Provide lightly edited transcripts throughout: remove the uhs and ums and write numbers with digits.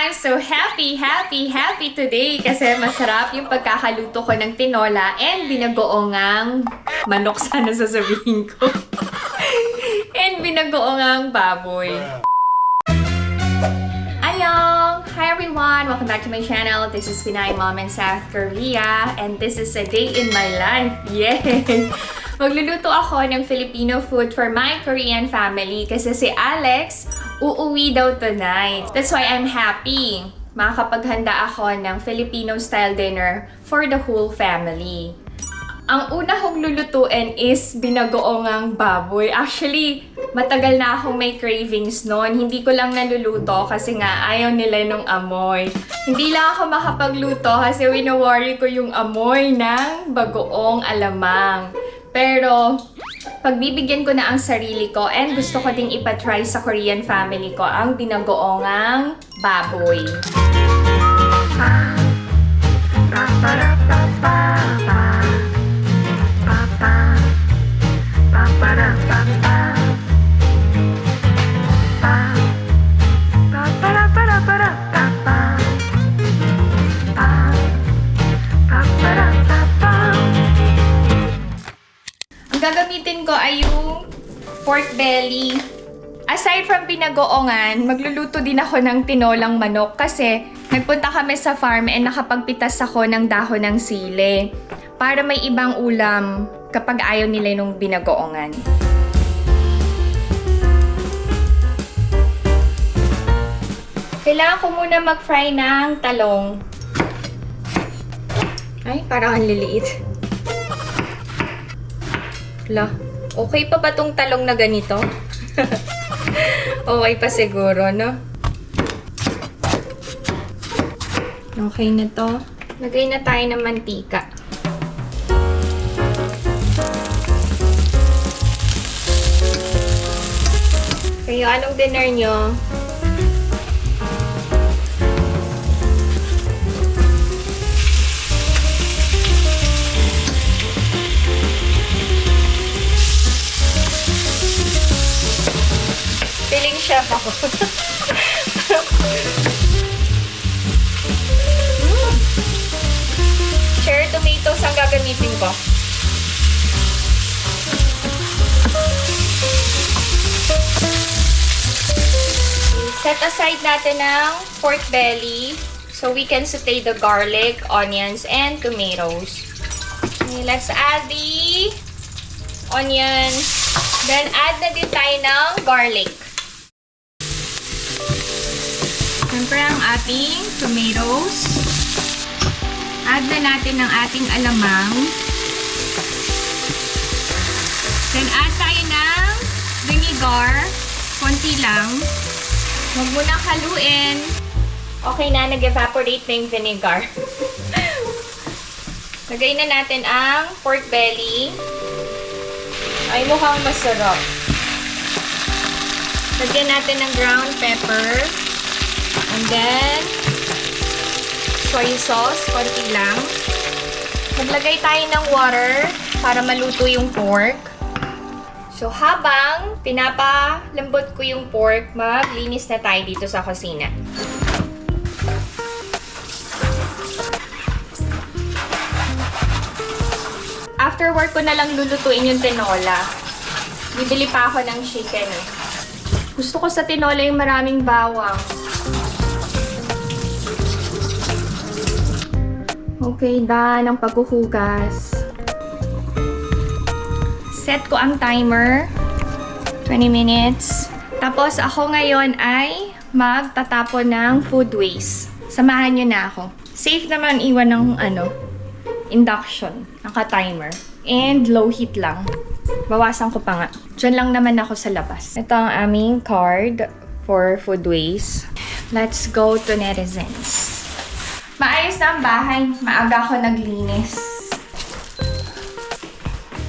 I'm so happy today kasi masarap yung pagkakaluto ko ng tinola and binagoongang manok sana sasabihin ko. And binagoongang baboy. Annyeong! Hi everyone! Welcome back to my channel. This is Pinay Mom in South Korea and this is a day in my life. Yay! Magluluto ako ng Filipino food for my Korean family kasi si Alex uuwi daw tonight. That's why I'm happy. Makakapaghanda ako ng Filipino-style dinner for the whole family. Ang una kong lulutuin is binagoongang baboy. Actually, matagal na akong may cravings noon. Hindi ko lang naluluto kasi nga ayaw nila nung amoy. Hindi lang ako makapagluto kasi wino-worry ko yung amoy ng bagoong alamang. Pero, pagbibigyan ko na ang sarili ko and gusto ko ding ipatry sa Korean family ko ang binagoongang baboy. Gagamitin ko ay yung pork belly. Aside from binagoongan, magluluto din ako ng tinolang manok kasi nagpunta kami sa farm and nakapagpitas ako ng dahon ng sili para may ibang ulam kapag ayaw nila nung binagoongan. Kailangan ko muna mag-fry ng talong. Ay, parang ang liliit. La, okay pa ba tong talong na ganito? Okay pa siguro, no? Okay na to. Lagay na tayo ng mantika. Kayo, anong dinner nyo? Feeling chef ako. Cherry tomatoes ang gagamitin ko. Set aside natin ng pork belly so we can saute the garlic, onions, and tomatoes. Okay, let's add the onions. Then add na din tayo ng garlic. Siyempre ang ating tomatoes. Add na natin ang ating alamang. Then add tayo ng vinegar. Konti lang. Huwag mo nang haluin. Okay na, nag-evaporate na yung vinegar. Lagay na natin ang pork belly. Ay, mukhang masarap. Lagyan natin ng ground pepper. And then, soy sauce, konti lang. Maglagay tayo ng water para maluto yung pork. So, habang pinapalambot ko yung pork, maglinis na tayo dito sa kusina. After work ko na lang lulutuin yung tinola. Bibili pa ako ng chicken. Gusto ko sa tinola yung maraming bawang. Okay, done ang paghuhugas. Set ko ang timer. 20 minutes. Tapos ako ngayon ay magtatapon ng food waste. Samahan nyo na ako. Safe naman iwan ng induction. Naka-timer. And low heat lang. Bawasan ko pa nga. Diyan lang naman ako sa labas. Ito ang aming card for food waste. Let's go to netizens. Maayos na ang bahay. Maaga ako naglinis.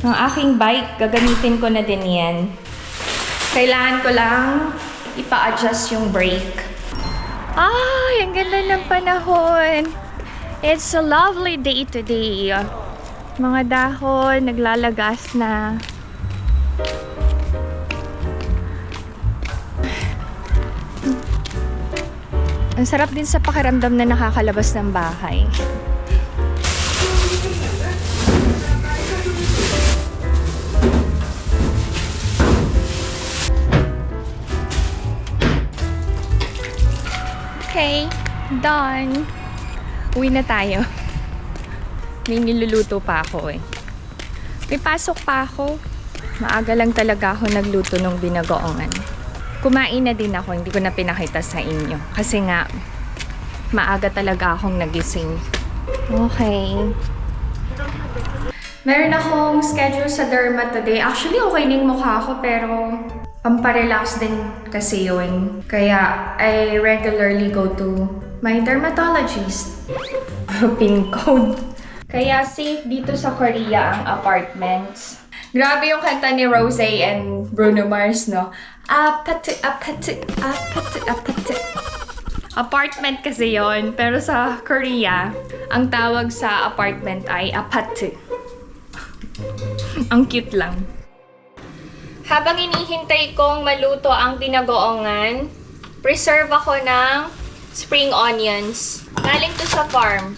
Ang aking bike, gagamitin ko na din yan. Kailangan ko lang ipa-adjust yung brake. Ay, ang ganda ng panahon. It's a lovely day today. Mga dahon, naglalagas na. Ang sarap din sa pakiramdam na nakakalabas ng bahay. Okay, done. Uwi na tayo. May niluluto pa ako eh. May pasok pa ako. Maaga lang talaga ako nagluto ng binagoongan. Kumain na din ako, hindi ko na pinakita sa inyo. Kasi nga, maaga talaga akong nagising. Okay. Meron akong schedule sa derma today. Actually, okay na yung mukha ko, pero pamparelax din kasi yun. Kaya, I regularly go to my dermatologist. Pin code. Kaya safe dito sa Korea ang apartments. Grabe yung kanta ni Rosé and Bruno Mars, no? Apate, apate, apate, apate. Apartment kasi yon, pero sa Korea, ang tawag sa apartment ay apate. Ang cute lang. Habang inihintay kong maluto ang binagoongan, preserve ako ng spring onions. Galing to sa farm.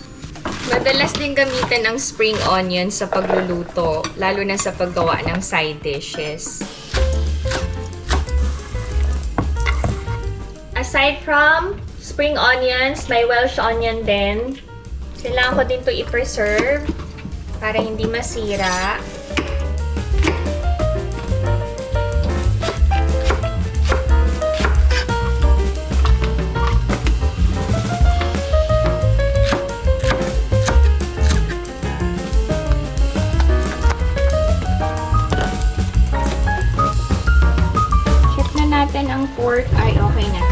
Madalas din gamitin ang spring onions sa pagluluto, lalo na sa paggawa ng side dishes. Aside from spring onions, may Welsh onion din. Kailangan ko din to i-preserve para hindi masira. Natin ang pork ay okay na.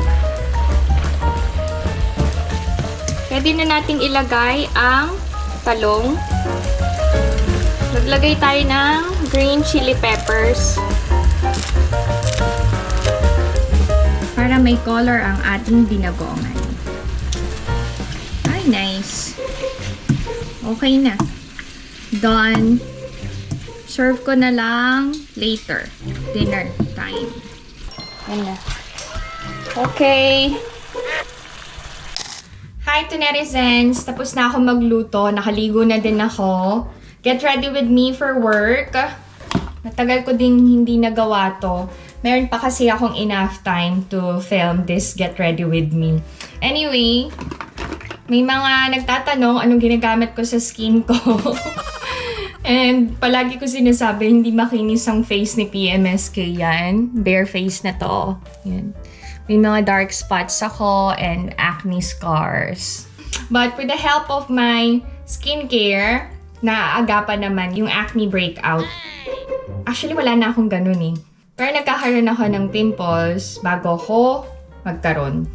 Pwede na nating ilagay ang talong. Maglagay tayo ng green chili peppers para may color ang ating binagoongan. Ay, nice. Okay na. Done. Serve ko na lang later. Dinner time. Yan na. Okay. Hi to netizens. Tapos na ako magluto. Nakaligo na din ako. Get ready with me for work. Matagal ko ding hindi nagawa to. Meron pa kasi akong enough time to film this Get Ready With Me. Anyway, may mga nagtatanong anong ginagamit ko sa skin ko. And palagi ko sinasabi, hindi makinis ang face ni PMSK yan. Bare face na to. Yan. May mga dark spots ako and acne scars. But with the help of my skincare, naaagapan naman yung acne breakout. Actually, wala na akong ganun eh. Pero nagkakaroon ako ng pimples bago ko magkaroon.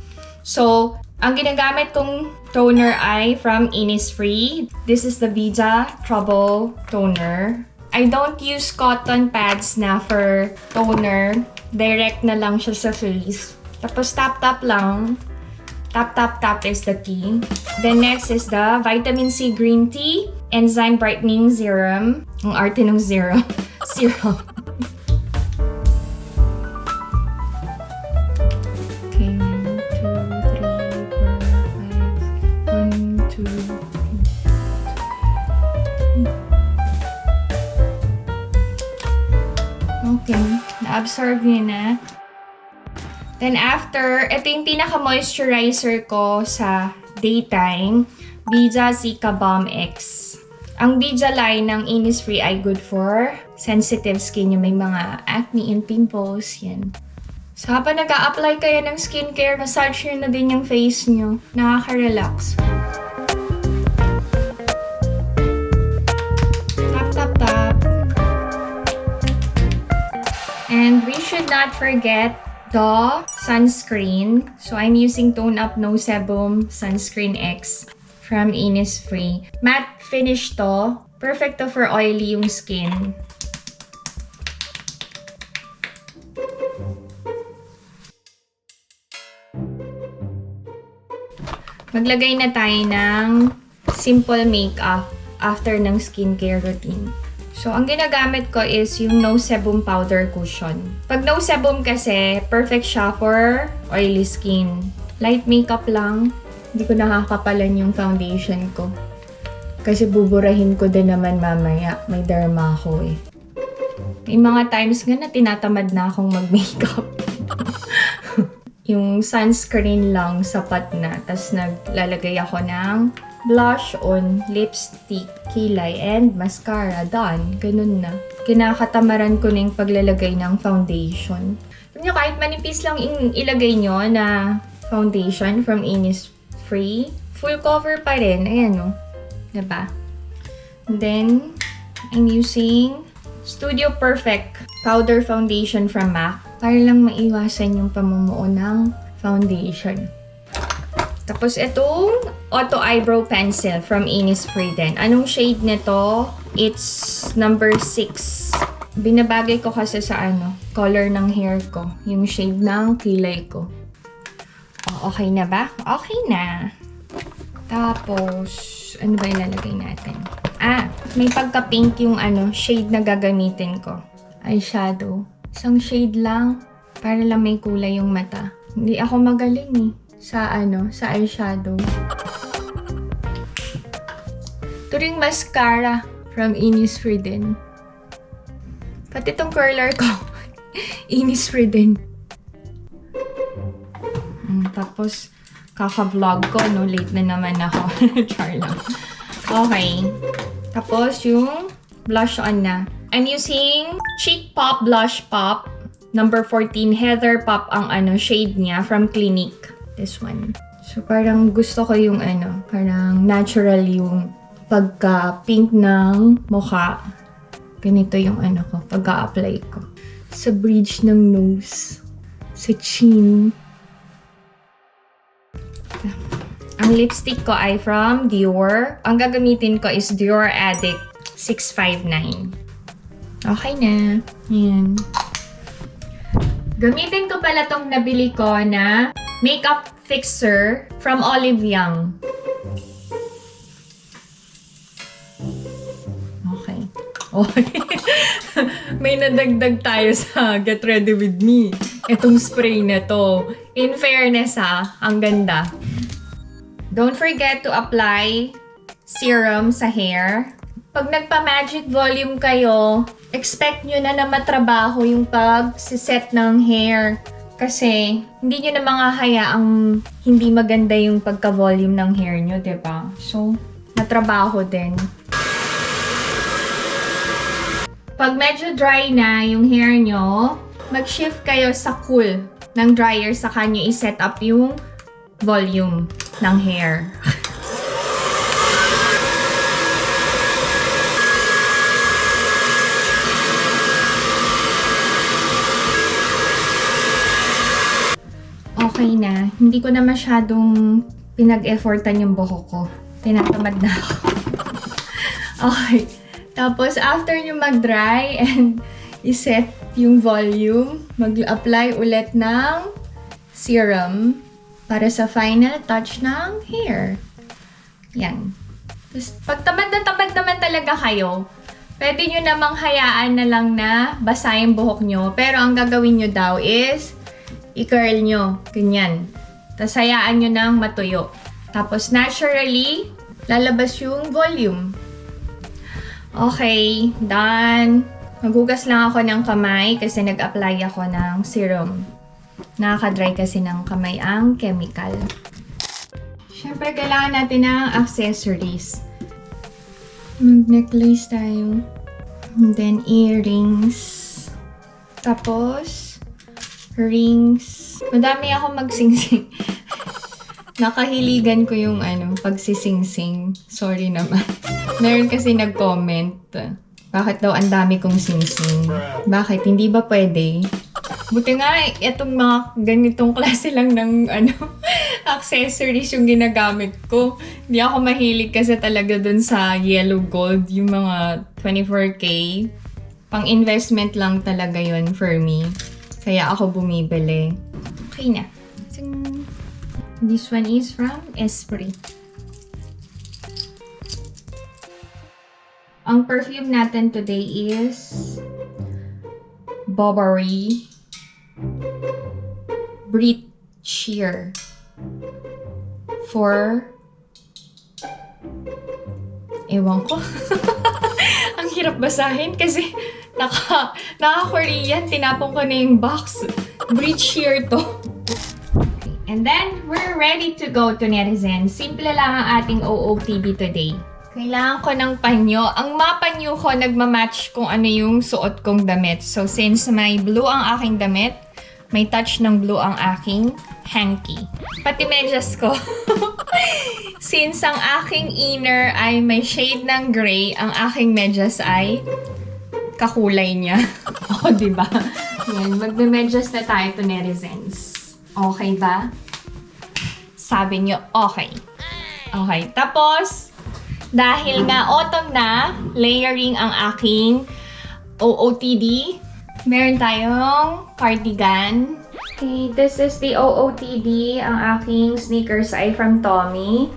So, ang ginagamit kong toner ay from Innisfree. This is the Bija Trouble Toner. I don't use cotton pads na for toner. Direct na lang siya sa face. Tapos tap-tap lang. Tap-tap-tap is the key. Then next is the Vitamin C Green Tea Enzyme Brightening Serum. Ang arte ng serum. Serum. Okay, na-absorb niya na. Then after, ito yung pinaka-moisturizer ko sa daytime, Bija Zika Balm X. Ang Bija line ng Innisfree ay good for sensitive skin yung may mga acne and pimples, yan. So habang nag-a-apply kayo ng skincare, massage nyo na din yung face nyo. Nakaka-relax. Tap, tap, tap. And we should not forget the sunscreen. So I'm using Tone Up No Sebum Sunscreen X from Innisfree. Matte finish to. Perfect to for oily yung skin. Maglagay na tayo ng simple makeup after ng skincare routine. So, ang ginagamit ko is yung No Sebum Powder Cushion. Pag No Sebum kasi, perfect siya for oily skin. Light makeup lang. Hindi ko nakakapalan yung foundation ko. Kasi buburahin ko din naman mamaya. May derma ako eh. May mga times nga na tinatamad na akong mag-makeup. Yung sunscreen lang, sapat na. Tapos naglalagay ako ng blush on, lipstick, kilay, and mascara. Done. Ganun na. Kinakatamaran ko na yung paglalagay ng foundation. Alam nyo, kahit manipis lang ilagay nyo na foundation from Innisfree, full cover pa rin. Ayan o. Diba? And then, I'm using Studio Perfect Powder Foundation from MAC para lang maiwasan yung pamumuo ng foundation. Tapos itong Auto Eyebrow Pencil from Innisfree din. Anong shade nito? It's number 6. Binabagay ko kasi sa color ng hair ko. Yung shade ng kilay ko. Oh, okay na ba? Okay na. Tapos, ano ba ilalagay natin? May pagka-pink yung shade na gagamitin ko. Eyeshadow. Isang shade lang. Para lang may kulay yung mata. Hindi ako magaling eh. Sa eyeshadow. Ito ring mascara from Innisfree din. Pati itong curler ko. Innisfree din. Tapos, kaka-vlog ko, no? Late na naman ako. Char lang. Okay. Tapos, yung blush on na. I'm using Cheek Pop Blush Pop. Number 14, Heather Pop ang shade niya from Clinique. This one. So, parang gusto ko yung parang natural yung pagka-pink ng mukha. Ganito yung ko, pagka-apply ko. Sa bridge ng nose. Sa chin. Ang lipstick ko ay from Dior. Ang gagamitin ko is Dior Addict 659. Okay na. Ayan. Gamitin ko pala tong nabili ko na makeup fixer from Olive Young. Okay. May nadagdag tayo sa Get Ready With Me. Itong spray na to. In fairness ang ganda. Don't forget to apply serum sa hair. Pag nagpa-magic volume kayo, expect nyo na matrabaho yung pag-set ng hair. Kasi, hindi nyo na hayaang hindi maganda yung pagka-volume ng hair nyo, diba? So, matrabaho din. Pag medyo dry na yung hair nyo, mag-shift kayo sa cool ng dryer, saka nyo i-set up yung volume ng hair. Okay na. Hindi ko na masyadong pinag-effortan yung buhok ko. Tinatamad na ako. Okay. Tapos, after nyo mag-dry and iset yung volume, mag-apply ulit ng serum para sa final touch ng hair. Yan. Tapos, pag tamad naman talaga kayo, pwede nyo namang hayaan na lang na basa yung buhok nyo. Pero ang gagawin nyo daw is i-curl nyo. Ganyan. Tapos, hayaan nyo nang matuyo. Tapos, naturally, lalabas yung volume. Okay. Done. Maghugas lang ako ng kamay kasi nag-apply ako ng serum. Nakaka-dry kasi ng kamay ang chemical. Siyempre, kailangan natin ng accessories. Mag-necklace tayo. And then, earrings. Tapos, rings. Madami ako magsingsing. Nakahiligan ko yung pagsisingsing. Sorry naman. Meron kasi nag-comment. Bakit daw ang dami kong singsing? Bakit? Hindi ba pwede? Buti nga, itong mga ganitong klase lang ng accessories yung ginagamit ko. Hindi ako mahilig kasi talaga dun sa yellow gold, yung mga 24K. Pang investment lang talaga yun for me. Kaya ako bumibili. Okay na. This one is from Esprit. Ang perfume natin today is Burberry Brit Sheer. for... Ewan ko. Ang hirap basahin kasi naka-Korean. Tinapon ko na yung box. Bridge shear to. And then, we're ready to go to netizens. Simple lang ang ating OOTD today. Kailangan ko ng panyo. Ang mga panyo ko nagmamatch kung ano yung suot kong damit. So, since may blue ang aking damit, may touch ng blue ang aking hanky. Pati medyas ko. Since ang aking inner ay may shade ng gray, ang aking medyas ay kakulay niya. O, diba? Yan, magme-medyas na tayo to netizens. Okay ba? Sabi nyo, okay. Okay. Tapos, dahil nga autumn na, layering ang aking OOTD. Meron tayong cardigan. Okay, this is the OOTD. Ang aking sneakers ay from Tommy.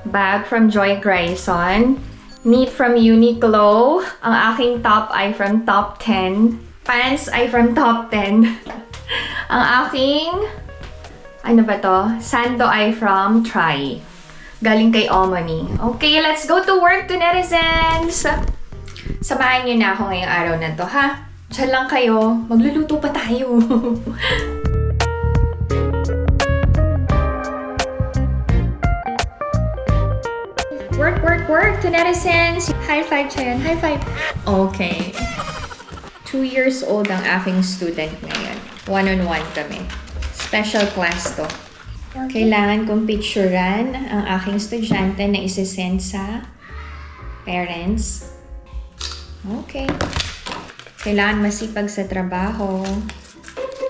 Bag from Joy Grayson. Knit from Uniqlo. Ang aking top ay from Top 10. Pants ay from Top 10. Ang aking, ano ba to? Sando ay from Try. Galing kay Omani. Okay, let's go to work to netizens! Samahan niyo na ako ngayong araw na to, ha? Diyan lang kayo. Magluluto pa tayo. Work, work, work to netizens! High five, Chayan. High five! Okay. 2 years old ang aking student ngayon. One-on-one kami. Special class to. Kailangan kong picturean ang aking estudyante na isi-send sa parents. Okay. Kailangan masipag sa trabaho.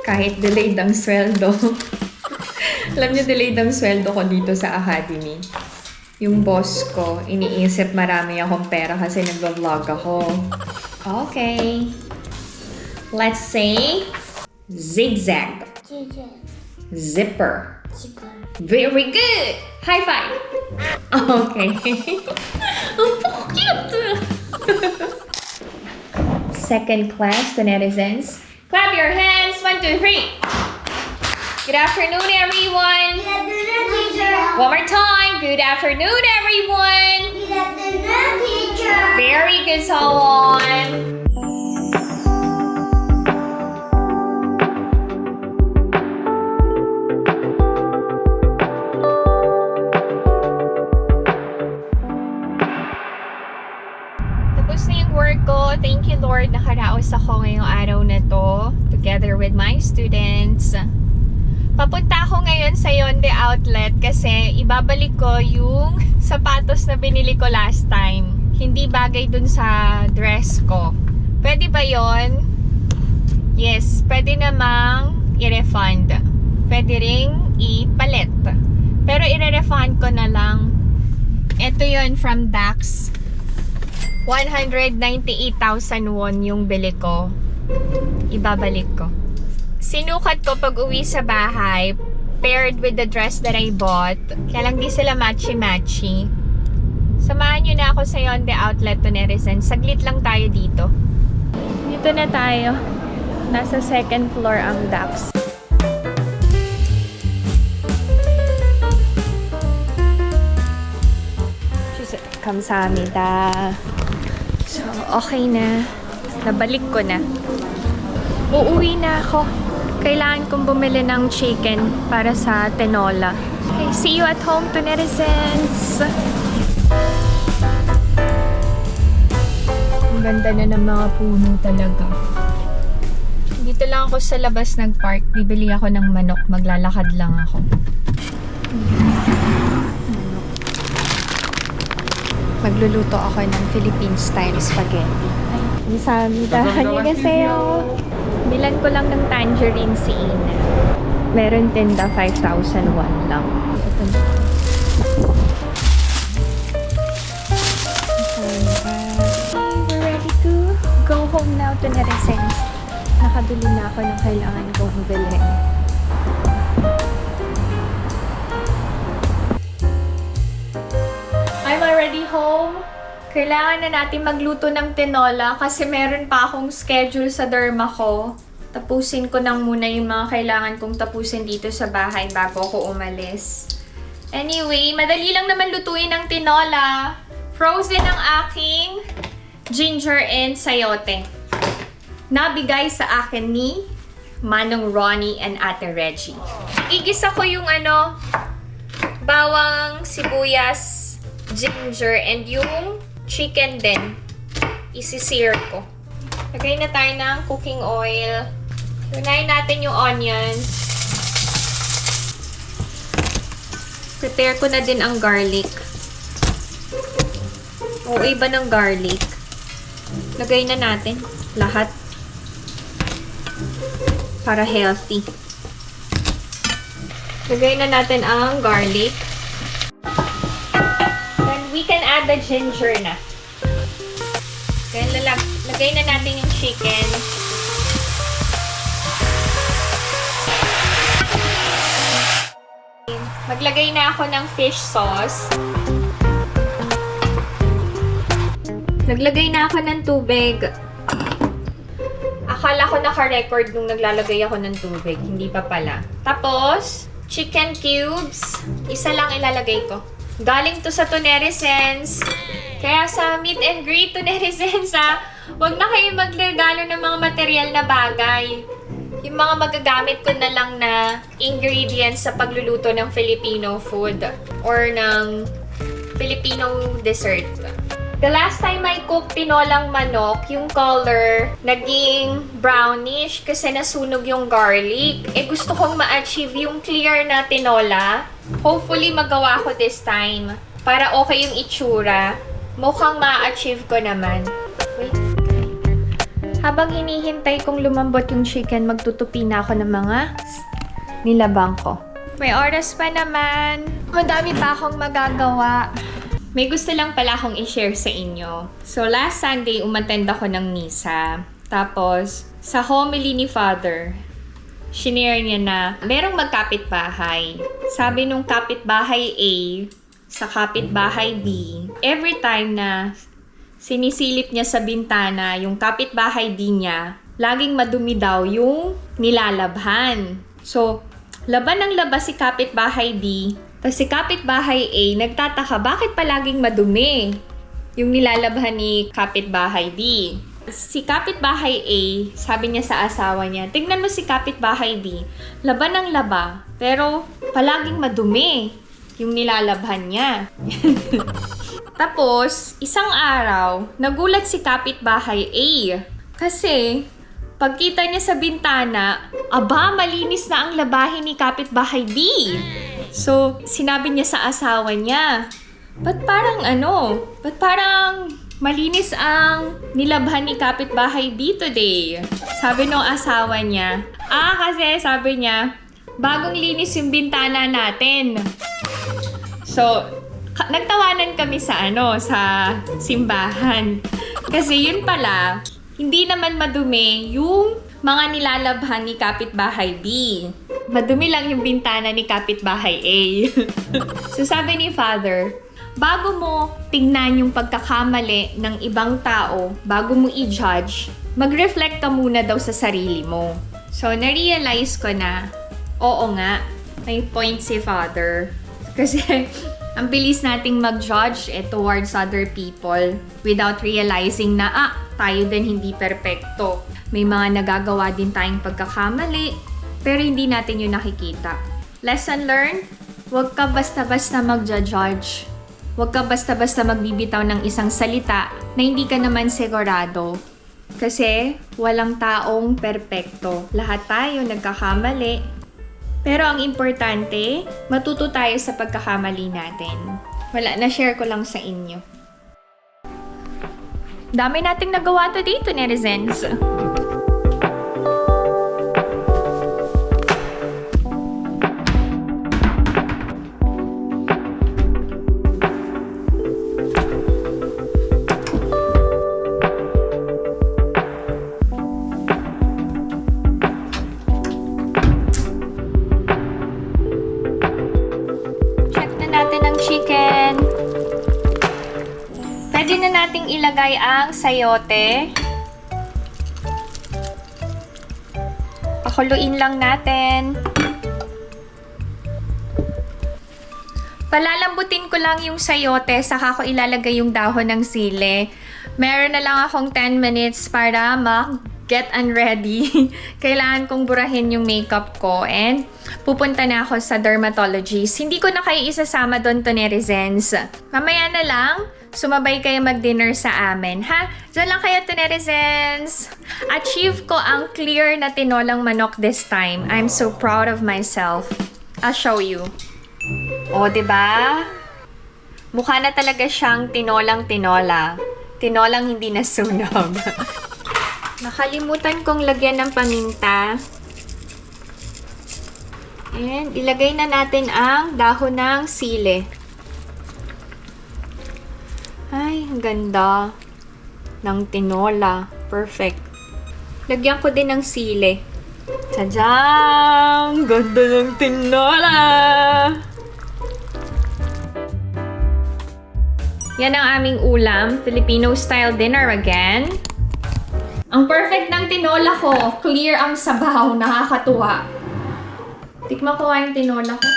Kahit delayed ang sweldo. Alam niyo, delayed ang sweldo ko dito sa academy. Yung boss ko, iniisip marami akong pera kasi nagbablog ako. Okay. Let's say zigzag. Zipper. Very good! High five! Okay. Ang cute! Second class to netizens. Clap your hands! 1, 2, 3! Good afternoon, everyone! Good afternoon, teacher. One more time! Good afternoon, everyone! Good afternoon, teacher. Very good, Solon! Thank you, Lord, nakaraos ako ngayong araw na to together with my students. Papunta ako ngayon sa Yonde Outlet kasi ibabalik ko yung sapatos na binili ko last time. Hindi bagay dun sa dress ko. Pwede ba yon? Yes, pwede namang i-refund. Pwede ring ipalit. Pero i-refund ko na lang. Ito yon from Dax. 198,000 won yung bili ko. Ibabalik ko. Sinukat ko pag uwi sa bahay, paired with the dress that I bought. Kaya lang di sila matchy-matchy. Samahan nyo na ako sa Yonde Outlet to netizens. Saglit lang tayo dito. Dito na tayo. Nasa second floor ang Dax. Kamsahamnida. So, okay na. Nabalik ko na. Uuwi na ako. Kailangan kong bumili ng chicken para sa tinola. Okay, see you at home to netizens! Ang ganda na ng mga puno talaga. Dito lang ako sa labas nag-park. Bibili ako ng manok. Maglalakad lang ako. Magluluto ako ng Philippine-style spaghetti. Kamsahamnida. Annyeonghaseyo. Bilan ko lang ng tangerine si Ina. Meron tinda 5,000 won lang. Ito na. We're ready to go home now to netizens. Nakabili na ako ng kailangan kong bilhin. I'm already home. Kailangan na natin magluto ng tinola kasi meron pa akong schedule sa derma ko. Tapusin ko nang muna yung mga kailangan kong tapusin dito sa bahay bago ako umalis. Anyway, madali lang naman lutuin ng tinola. Frozen ang aking ginger and sayote. Nabigay sa akin ni Manong Ronnie and Ate Reggie. Igisa ko yung bawang, sibuyas, ginger, and yung chicken din. Isi-sear ko. Lagay na tayo ng cooking oil. Unahin natin yung onions. Prepare ko na din ang garlic. O, iba ng garlic. Lagay na natin lahat. Para healthy. Lagay na natin ang garlic. Then, we can add the ginger na. Then, lagay na natin yung chicken. Maglagay na ako ng fish sauce. Naglagay na ako ng tubig. Akala ko naka-record nung naglalagay ako ng tubig. Hindi pa pala. Tapos, chicken cubes. Isa lang ilalagay ko. Galing to sa Tunerescence. Kaya sa meet and greet Tunerescence, huwag na kayo magregalo ng mga material na bagay. Yung mga magagamit ko na lang na ingredients sa pagluluto ng Filipino food or ng Filipino dessert. The last time I cooked tinolang manok, yung color naging brownish kasi nasunog yung garlic. Gusto kong ma-achieve yung clear na tinola. Hopefully magawa ko this time para okay yung itsura. Mukhang ma-achieve ko naman. Wait. Habang hinihintay kong lumambot yung chicken, magtutupi na ako ng mga nilabang ko. May oras pa naman. Madami pa akong magagawa. May gusto lang pala akong i-share sa inyo. So, last Sunday, umattend ako ng misa. Tapos, sa homily ni Father, shinare niya na merong magkapit-bahay. Sabi nung kapit-bahay A sa kapit-bahay B, every time na sinisilip niya sa bintana yung kapit-bahay D niya, laging madumi daw yung nilalabhan. So, laban ng labas si kapit-bahay D, tapos si kapit-bahay A, nagtataka bakit palaging madumi yung nilalabhan ni kapit-bahay D. Si kapit-bahay A, sabi niya sa asawa niya, tignan mo si kapit-bahay D, laban ng laba, pero palaging madumi yung nilalabhan niya. Tapos, isang araw, nagulat si kapit-bahay A. Kasi, pagkita niya sa bintana, aba, malinis na ang labahin ni kapit-bahay B. So, sinabi niya sa asawa niya, ba't parang malinis ang nilabhan ni kapit-bahay B today? Sabi nung asawa niya, kasi sabi niya, bagong linis yung bintana natin. So, nagtawanan kami sa simbahan. Kasi yun pala, hindi naman madumi yung mga nilalabhan ni kapitbahay B. Madumi lang yung bintana ni kapitbahay A. So sabi ni Father, bago mo tingnan yung pagkakamali ng ibang tao, bago mo i-judge, mag-reflect ka muna daw sa sarili mo. So na-realize ko na, oo nga, may point si Father. Kasi ang bilis nating mag-judge towards other people without realizing na tayo din hindi perpekto. May mga nagagawa din tayong pagkakamali, pero hindi natin yun nakikita. Lesson learned, huwag ka basta-basta mag-judge. Huwag ka basta-basta magbibitaw ng isang salita na hindi ka naman sigurado. Kasi walang taong perpekto. Lahat tayo nagkakamali. Pero ang importante, matuto tayo sa pagkakamali natin. Wala, na-share ko lang sa inyo. Dami nating nagawa to dito, netizens. Chicken. Pwede na nating ilagay ang sayote. Pakuluin lang natin. Palalambutin ko lang yung sayote, saka ko ilalagay yung dahon ng sili. Meron na lang akong 10 minutes para get unready. Kailangan kong burahin yung makeup ko and pupunta na ako sa dermatologist. Hindi ko na kayo isasama doon to netizens. Mamaya na lang, sumabay kayo mag-dinner sa amin, ha? Diyan lang kayo to netizens. Achieve ko ang clear na tinolang manok this time. I'm so proud of myself. I'll show you. O, diba? Mukha na talaga siyang tinolang tinola. Tinolang hindi nasunog. Nakalimutan kong lagyan ng paminta. And ilagay na natin ang dahon ng sili. Ay, ang ganda ng tinola. Perfect. Lagyan ko din ng sili. Tadang! Ganda ng tinola! Yan ang aming ulam. Filipino-style dinner again. Ang perfect ng tinola ko. Clear ang sabaw. Nakakatuwa. Tikman ko nga yung tinola ko.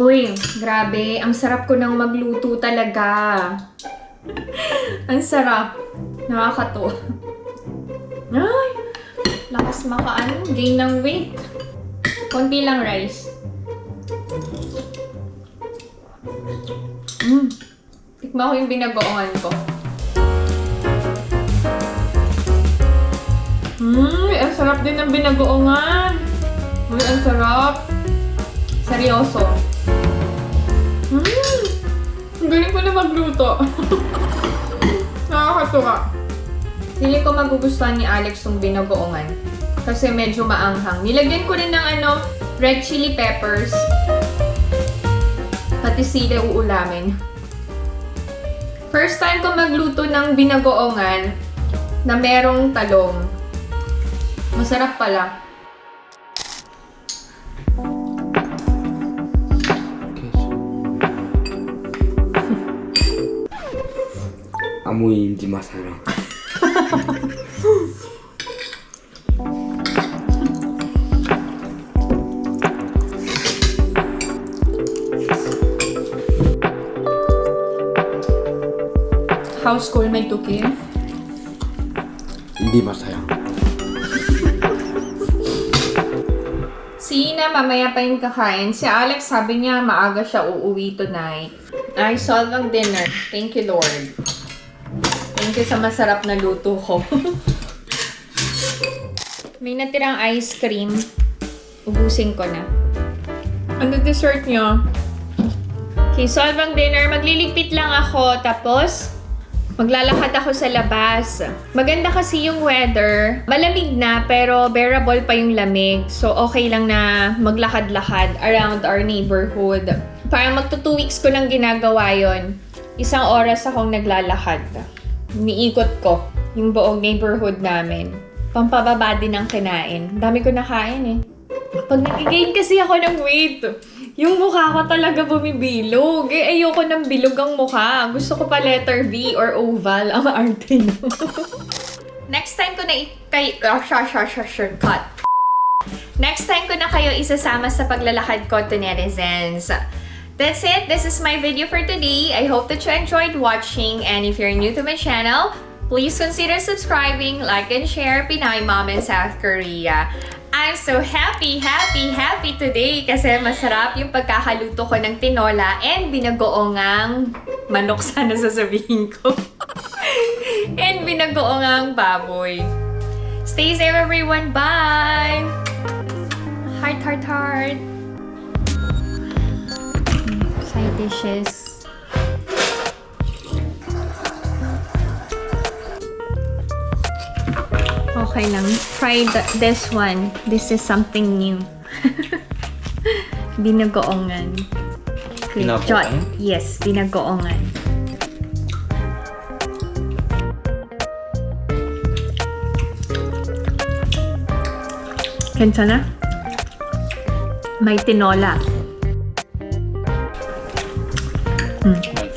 Uy, grabe. Ang sarap ko nang magluto talaga. Ang sarap. Nakakatuwa. Ay, lakas makaano. Gain ng weight. Konti lang rice. Tikman ko yung binagoongan ko. Ang sarap din ng binagoongan. Uy, ang sarap. Seryoso. Ang galing ko na magluto. Nakakatuwa. Hindi ko magugustuhan ni Alex yung binagoongan. Kasi medyo maanghang. Nilagyan ko rin ng red chili peppers. Pati sili uulamin. First time ko magluto ng binagoongan na merong talong. Masarap pala. 아무이 인지 마사랑. How's school, may tuki? 인디 마사랑. Si Ina, mamaya pa yung kakain. Si Alex, sabi niya maaga siya uuwi tonight. I solved ang dinner. Thank you, Lord. Thank you sa masarap na luto ko. May natirang ice cream. Ubusin ko na. Ano dessert niyo? Okay, solve ang dinner. Magliligpit lang ako. Tapos, maglalakad ako sa labas. Maganda kasi yung weather. Malamig na, pero bearable pa yung lamig. So, okay lang na maglakad-lakad around our neighborhood. Parang magto 2 weeks ko lang ginagawa yon. 1 oras akong naglalakad. Niikot ko yung buong neighborhood namin. Pampababa din ang kinain. Dami ko nakain eh. Pag nag-gain kasi ako ng weight, yung mukha ko talaga bumibilog. Eh, ayoko ng bilog ang mukha. Gusto ko pa letter V or oval. Ang arte no. Next time ko na cut. Next time ko na kayo isasama sa paglalakad ko to netizens. That's it. This is my video for today. I hope that you enjoyed watching. And if you're new to my channel, please consider subscribing, like, and share Pinay Mom in South Korea. I'm so happy today kasi masarap yung pagkakaluto ko ng tinola and binagoongang manok sana sasabihin ko. And binagoongang baboy. Stay safe everyone. Bye! Heart. Side dishes. Okay lang. Try this one. This is something new. Binagoongan. Binagoong? Yes, binagoongan. 괜찮아? May tinola. 맛있어.